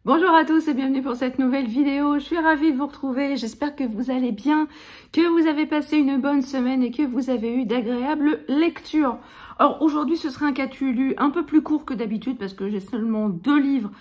Bonjour à tous et bienvenue pour cette nouvelle vidéo. Je suis ravie de vous retrouver. J'espère que vous allez bien, que vous avez passé une bonne semaine et que vous avez eu d'agréables lectures. Alors aujourd'hui, ce sera un catulu un peu plus court que d'habitude parce que j'ai seulement 2 livres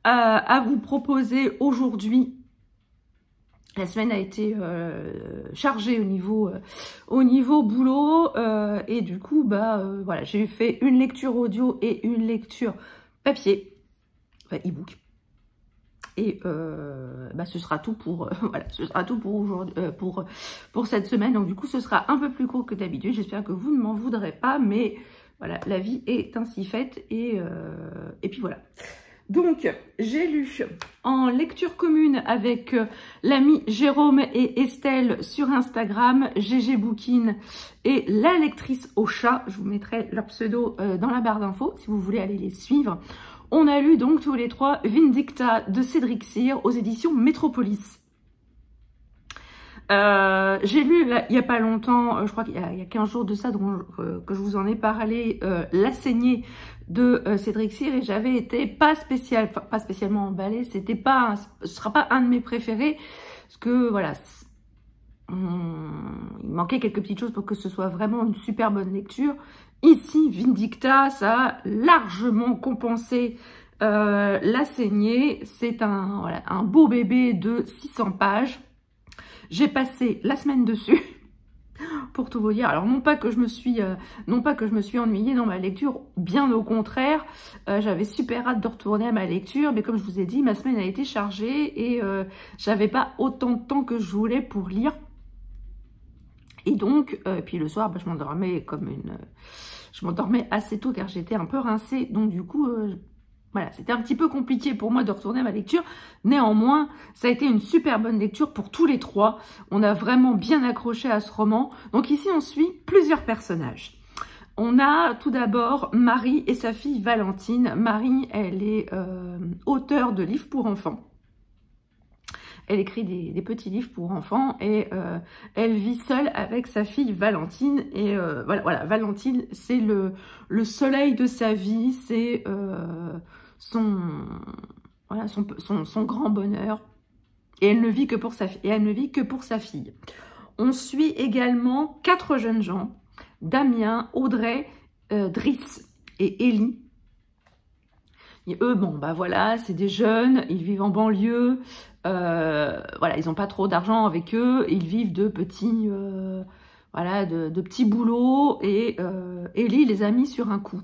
à vous proposer aujourd'hui. La semaine a été chargée au niveau boulot et du coup, voilà, j'ai fait une lecture audio et une lecture papier, enfin e-book. Et ce sera tout pour voilà, ce sera tout pour aujourd'hui, pour cette semaine. Donc du coup, ce sera un peu plus court que d'habitude. J'espère que vous ne m'en voudrez pas, mais voilà, la vie est ainsi faite et puis voilà. Donc j'ai lu en lecture commune avec l'ami Jérôme et Estelle sur Instagram, GG Bookin et la lectrice au chat. Je vous mettrai leur pseudo dans la barre d'infos si vous voulez aller les suivre. On a lu donc tous les 3 Vindicta de Cédric Cyr aux éditions Métropolis. J'ai lu là, il n'y a pas longtemps, je crois qu'il y a 15 jours de ça, que je vous en ai parlé, La saignée de Cédric Cyr, et j'avais été pas spécialement emballée. Ce sera pas un de mes préférés parce que voilà, il manquait quelques petites choses pour que ce soit vraiment une super bonne lecture. Ici, Vindicta, ça a largement compensé La saignée. C'est un beau bébé de 600 pages. J'ai passé la semaine dessus, pour tout vous dire. Alors non pas que je me suis ennuyée dans ma lecture, bien au contraire. J'avais super hâte de retourner à ma lecture, mais comme je vous ai dit, ma semaine a été chargée et j'avais pas autant de temps que je voulais pour lire. Et donc, puis le soir, je m'endormais je m'endormais assez tôt car j'étais un peu rincée. Donc du coup, voilà, c'était un petit peu compliqué pour moi de retourner à ma lecture. Néanmoins, ça a été une super bonne lecture pour tous les 3. On a vraiment bien accroché à ce roman. Donc ici, on suit plusieurs personnages. On a tout d'abord Marie et sa fille Valentine. Marie, elle est auteure de livres pour enfants. Elle écrit des petits livres pour enfants et elle vit seule avec sa fille Valentine. Et voilà, Valentine, c'est le soleil de sa vie, c'est son grand bonheur. Et elle ne vit que pour sa fille. On suit également 4 jeunes gens, Damien, Audrey, Driss et Ellie. Et eux, voilà, c'est des jeunes, ils vivent en banlieue, voilà, ils n'ont pas trop d'argent avec eux, ils vivent de petits, de petits boulots, et Ellie les a mis sur un coup.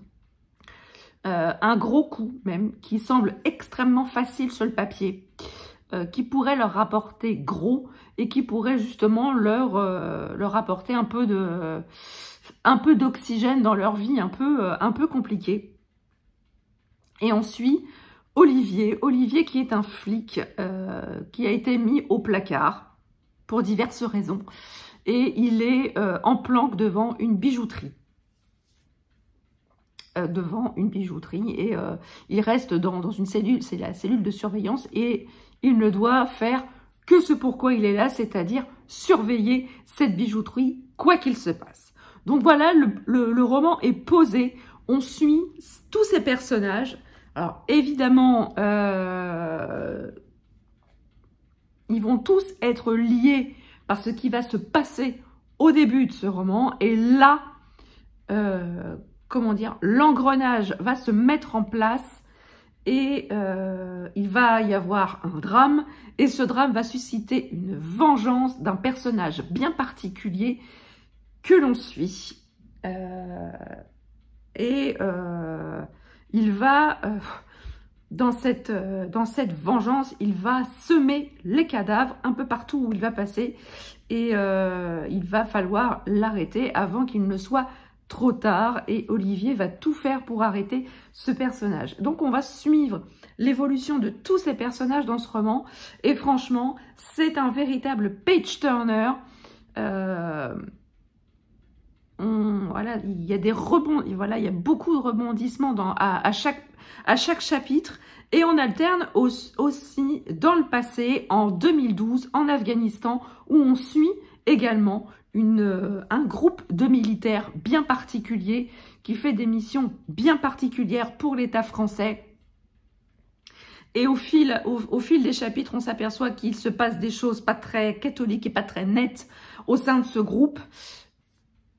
Un gros coup même, qui semble extrêmement facile sur le papier, qui pourrait leur rapporter gros, et qui pourrait justement leur apporter un peu d'oxygène dans leur vie un peu compliquée. Et on suit Olivier qui est un flic qui a été mis au placard pour diverses raisons. Et il est en planque devant une bijouterie. Et il reste dans une cellule, c'est la cellule de surveillance, et il ne doit faire que ce pourquoi il est là, c'est-à-dire surveiller cette bijouterie, quoi qu'il se passe. Donc voilà, le roman est posé, on suit tous ces personnages. Alors évidemment, ils vont tous être liés par ce qui va se passer au début de ce roman. Et là, l'engrenage va se mettre en place et il va y avoir un drame. Et ce drame va susciter une vengeance d'un personnage bien particulier que l'on suit. Il va, dans cette vengeance, il va semer les cadavres un peu partout où il va passer. Et il va falloir l'arrêter avant qu'il ne soit trop tard. Et Olivier va tout faire pour arrêter ce personnage. Donc on va suivre l'évolution de tous ces personnages dans ce roman. Et franchement, c'est un véritable page-turner. Voilà, il y a des rebondissements, voilà, il y a beaucoup de rebondissements à chaque chapitre, et on alterne aussi dans le passé, en 2012, en Afghanistan, où on suit également un groupe de militaires bien particulier qui fait des missions bien particulières pour l'État français Et au fil des chapitres, on s'aperçoit qu'il se passe des choses pas très catholiques et pas très nettes au sein de ce groupe,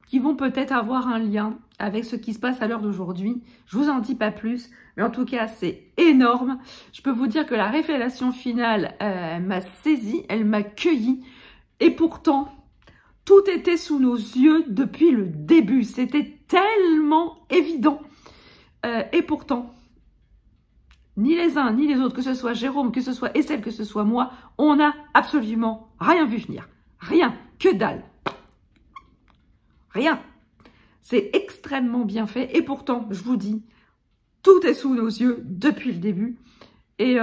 qui vont peut-être avoir un lien avec ce qui se passe à l'heure d'aujourd'hui. Je vous en dis pas plus, mais en tout cas, c'est énorme. Je peux vous dire que la révélation finale m'a saisie, elle m'a cueillie, et pourtant, tout était sous nos yeux depuis le début. C'était tellement évident. Et pourtant, ni les uns ni les autres, que ce soit Jérôme, que ce soit Estelle, que ce soit moi, on n'a absolument rien vu venir. Rien, que dalle. Rien. C'est extrêmement bien fait. Et pourtant, je vous dis, tout est sous nos yeux depuis le début. Et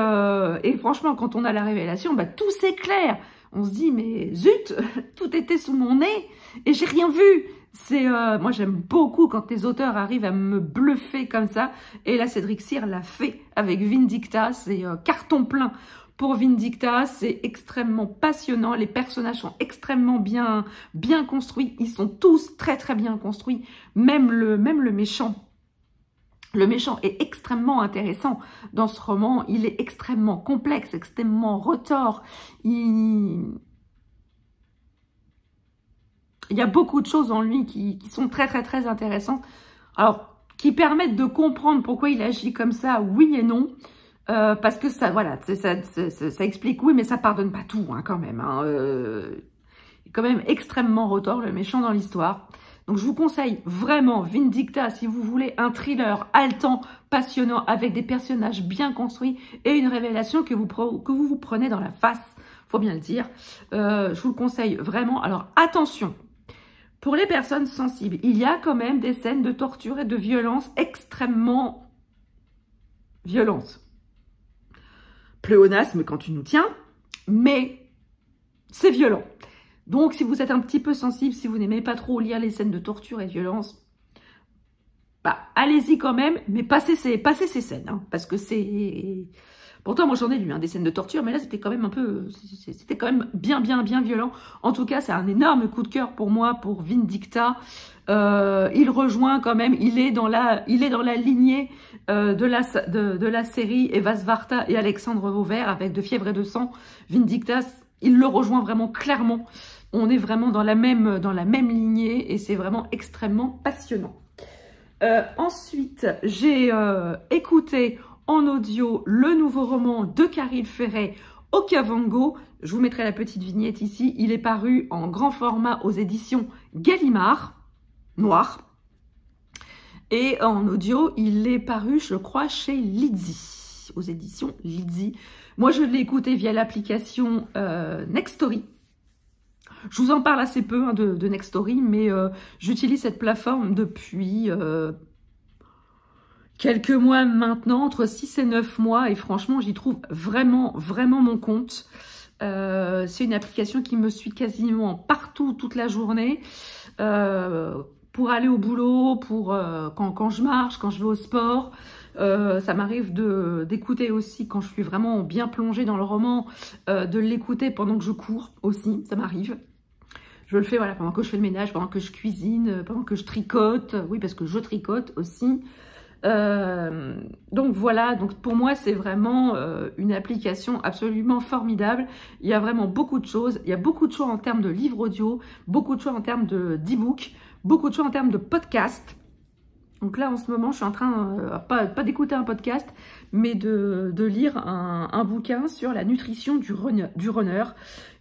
franchement, quand on a la révélation, bah, tout s'éclaire. On se dit, mais zut, tout était sous mon nez et j'ai rien vu. Moi, j'aime beaucoup quand les auteurs arrivent à me bluffer comme ça. Et là, Cédric Cyr l'a fait avec Vindicta. C'est carton plein pour Vindicta. C'est extrêmement passionnant. Les personnages sont extrêmement bien construits. Ils sont tous très, très bien construits. Même le méchant. Le méchant est extrêmement intéressant dans ce roman. Il est extrêmement complexe, extrêmement retors. Il y a beaucoup de choses en lui qui sont très, très, très intéressantes. Alors, qui permettent de comprendre pourquoi il agit comme ça, oui et non. Parce que ça, voilà, ça explique, oui, mais ça pardonne pas tout, hein, quand même. Hein. Il est quand même extrêmement retors, le méchant dans l'histoire. Donc, je vous conseille vraiment Vindicta si vous voulez un thriller haletant, passionnant, avec des personnages bien construits et une révélation que vous vous prenez dans la face, faut bien le dire. Je vous le conseille vraiment. Alors, attention, pour les personnes sensibles, il y a quand même des scènes de torture et de violence extrêmement violentes. Pléonasme quand tu nous tiens, mais c'est violent. Donc, si vous êtes un petit peu sensible, si vous n'aimez pas trop lire les scènes de torture et de violence, bah, allez-y quand même, mais passez ces scènes, hein, parce que c'est... Pourtant, moi, j'en ai lu, hein, des scènes de torture, mais là, c'était quand même un peu... C'était quand même bien violent. En tout cas, c'est un énorme coup de cœur pour moi, pour Vindicta. Il rejoint quand même, il est dans la lignée de la série Eva Svarta et Alexandre Vauvert, avec De fièvre et de sang. Vindicta, il le rejoint vraiment clairement. On est vraiment dans la même lignée et c'est vraiment extrêmement passionnant. Ensuite, j'ai écouté en audio le nouveau roman de Caril Ferret, Okavango. Je vous mettrai la petite vignette ici. Il est paru en grand format aux éditions Gallimard, noir. Et en audio, il est paru, je crois, chez Lizzy, aux éditions Lizzy. Moi, je l'ai écouté via l'application Nextory. Je vous en parle assez peu hein, de Nextory, mais j'utilise cette plateforme depuis quelques mois maintenant, entre 6 et 9 mois, et franchement, j'y trouve vraiment mon compte. C'est une application qui me suit quasiment partout, toute la journée, pour aller au boulot, quand je marche, quand je vais au sport. Ça m'arrive d'écouter aussi quand je suis vraiment bien plongée dans le roman, de l'écouter pendant que je cours aussi, ça m'arrive. Je le fais voilà, pendant que je fais le ménage, pendant que je cuisine, pendant que je tricote, oui parce que je tricote aussi. Donc voilà, donc pour moi c'est vraiment une application absolument formidable. Il y a vraiment beaucoup de choses, il y a beaucoup de choix en termes de livres audio, beaucoup de choix en termes d'e-book, beaucoup de choix en termes de podcast. Donc là, en ce moment, je suis en train, pas d'écouter un podcast, mais de lire un bouquin sur la nutrition du runner.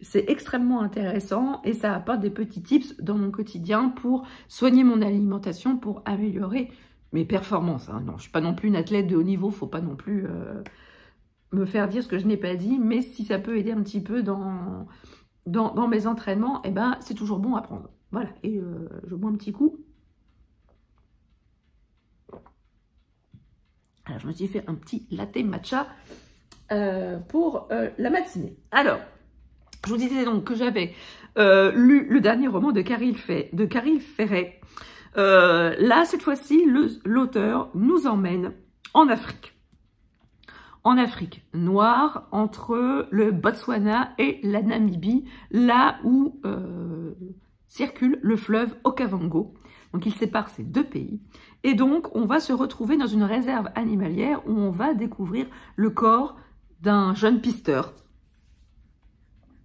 C'est extrêmement intéressant et ça apporte des petits tips dans mon quotidien pour soigner mon alimentation, pour améliorer mes performances. Hein. Non, je ne suis pas non plus une athlète de haut niveau, il ne faut pas non plus me faire dire ce que je n'ai pas dit, mais si ça peut aider un petit peu dans mes entraînements, eh ben, c'est toujours bon à prendre. Voilà, et je bois un petit coup. Alors, je me suis fait un petit latte matcha pour la matinée. Alors, je vous disais donc que j'avais lu le dernier roman de Caril Ferret. Là, cette fois-ci, l'auteur nous emmène en Afrique. En Afrique noire, entre le Botswana et la Namibie, là où circule le fleuve Okavango. Donc, il sépare ces deux pays. Et donc, on va se retrouver dans une réserve animalière où on va découvrir le corps d'un jeune pisteur.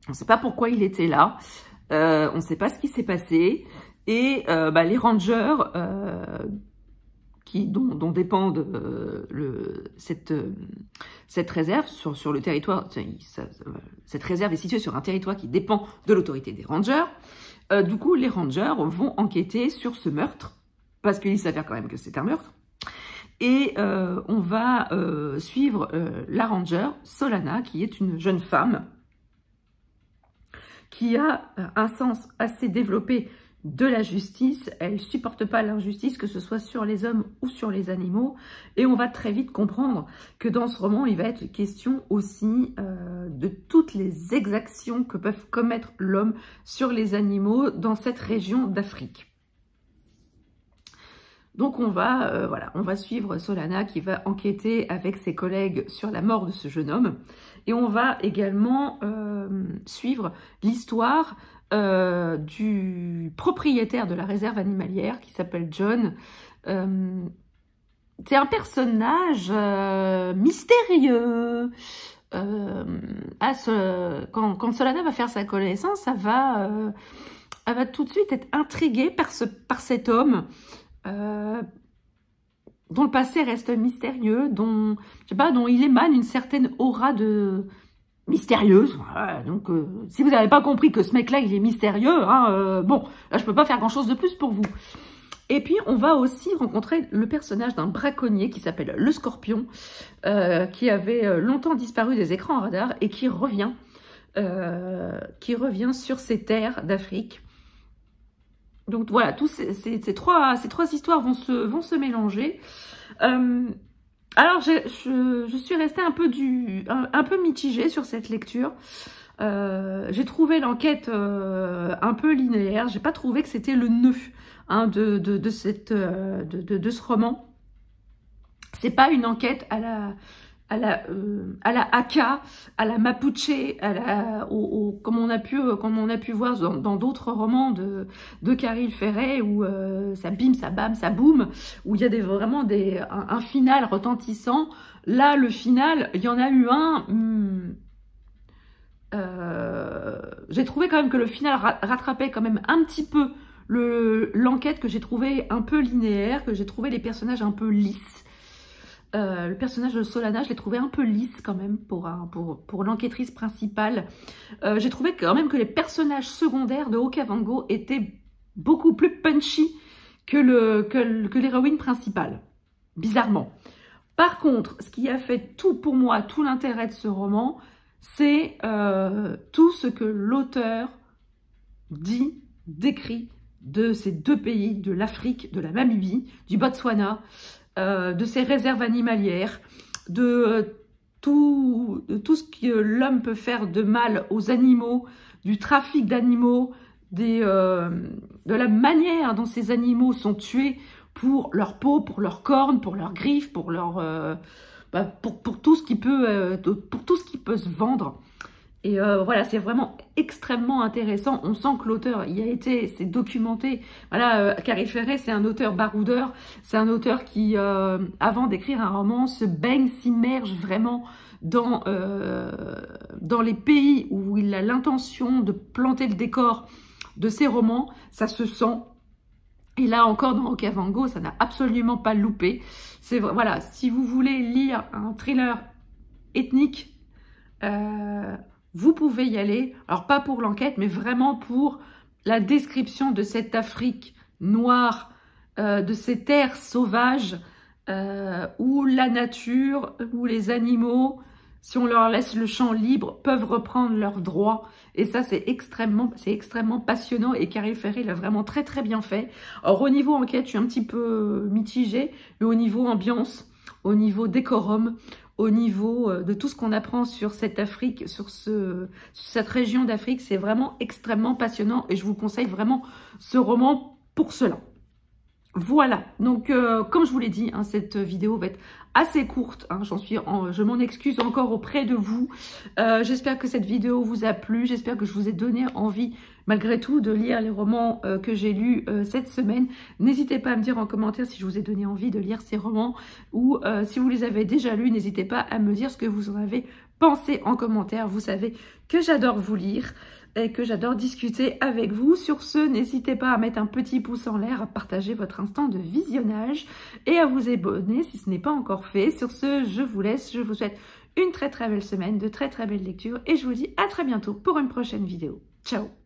On ne sait pas pourquoi il était là, on ne sait pas ce qui s'est passé, et les rangers dont dépendent cette réserve sur le territoire, cette réserve est située sur un territoire qui dépend de l'autorité des rangers. Du coup, les rangers vont enquêter sur ce meurtre, parce qu'il s'avère quand même que c'est un meurtre. Et on va suivre la ranger, Solana, qui est une jeune femme qui a un sens assez développé de la justice. Elle supporte pas l'injustice, que ce soit sur les hommes ou sur les animaux. Et on va très vite comprendre que dans ce roman, il va être question aussi de toutes les exactions que peuvent commettre l'homme sur les animaux dans cette région d'Afrique. Donc on va suivre Solana qui va enquêter avec ses collègues sur la mort de ce jeune homme. Et on va également suivre l'histoire du propriétaire de la réserve animalière qui s'appelle John. C'est un personnage mystérieux. Quand Solana va faire sa connaissance, elle va tout de suite être intriguée par cet homme. Dont le passé reste mystérieux, dont il émane une certaine aura mystérieuse. Voilà, donc, si vous n'avez pas compris que ce mec-là, il est mystérieux, bon, là, je peux pas faire grand-chose de plus pour vous. Et puis, on va aussi rencontrer le personnage d'un braconnier qui s'appelle le Scorpion, qui avait longtemps disparu des écrans radars et qui revient sur ces terres d'Afrique. Donc voilà, ces trois histoires vont se mélanger. Alors je suis restée un peu mitigée sur cette lecture. J'ai trouvé l'enquête un peu linéaire. J'ai pas trouvé que c'était le nœud de ce roman. C'est pas une enquête à la Haka, à la Mapuche, comme on a pu voir dans d'autres romans de Caril Ferret, où ça bim, ça bam, ça boum, où il y a vraiment un final retentissant. Là, le final, il y en a eu un. J'ai trouvé quand même que le final rattrapait quand même un petit peu l'enquête, que j'ai trouvé un peu linéaire, que j'ai trouvé les personnages un peu lisses. Le personnage de Solana, je l'ai trouvé un peu lisse quand même pour l'enquêtrice principale. J'ai trouvé quand même que les personnages secondaires de Okavango étaient beaucoup plus punchy que l'héroïne principale, bizarrement. Par contre, ce qui a fait pour moi tout l'intérêt de ce roman, c'est tout ce que l'auteur décrit de ces deux pays, de l'Afrique, de la Namibie, du Botswana, de ces réserves animalières, de tout ce que l'homme peut faire de mal aux animaux, du trafic d'animaux, de la manière dont ces animaux sont tués pour leur peau, pour leurs cornes, pour leurs griffes, pour tout ce qui peut se vendre. Et voilà, c'est vraiment extrêmement intéressant. On sent que l'auteur c'est documenté. Voilà, Caril Ferret, c'est un auteur baroudeur. C'est un auteur qui, avant d'écrire un roman, s'immerge vraiment dans les pays où il a l'intention de planter le décor de ses romans. Ça se sent. Et là encore, dans Okavango, ça n'a absolument pas loupé. Voilà, si vous voulez lire un thriller ethnique, vous pouvez y aller, alors pas pour l'enquête, mais vraiment pour la description de cette Afrique noire, de ces terres sauvages, où la nature, où les animaux, si on leur laisse le champ libre, peuvent reprendre leurs droits. Et ça, c'est extrêmement passionnant, et Caril Ferret l'a vraiment très très bien fait. Alors au niveau enquête, je suis un petit peu mitigée, mais au niveau ambiance, au niveau décorum, au niveau de tout ce qu'on apprend sur cette Afrique, sur cette région d'Afrique, c'est vraiment extrêmement passionnant et je vous conseille vraiment ce roman pour cela. Voilà, donc comme je vous l'ai dit, cette vidéo va être assez courte, je m'en excuse encore auprès de vous. J'espère que cette vidéo vous a plu, j'espère que je vous ai donné envie malgré tout de lire les romans que j'ai lus cette semaine. N'hésitez pas à me dire en commentaire si je vous ai donné envie de lire ces romans, ou si vous les avez déjà lus, n'hésitez pas à me dire ce que vous en avez pensez en commentaire. Vous savez que j'adore vous lire et que j'adore discuter avec vous. Sur ce, n'hésitez pas à mettre un petit pouce en l'air, à partager votre instant de visionnage et à vous abonner si ce n'est pas encore fait. Sur ce, je vous laisse, je vous souhaite une très belle semaine, de très belles lectures et je vous dis à très bientôt pour une prochaine vidéo. Ciao!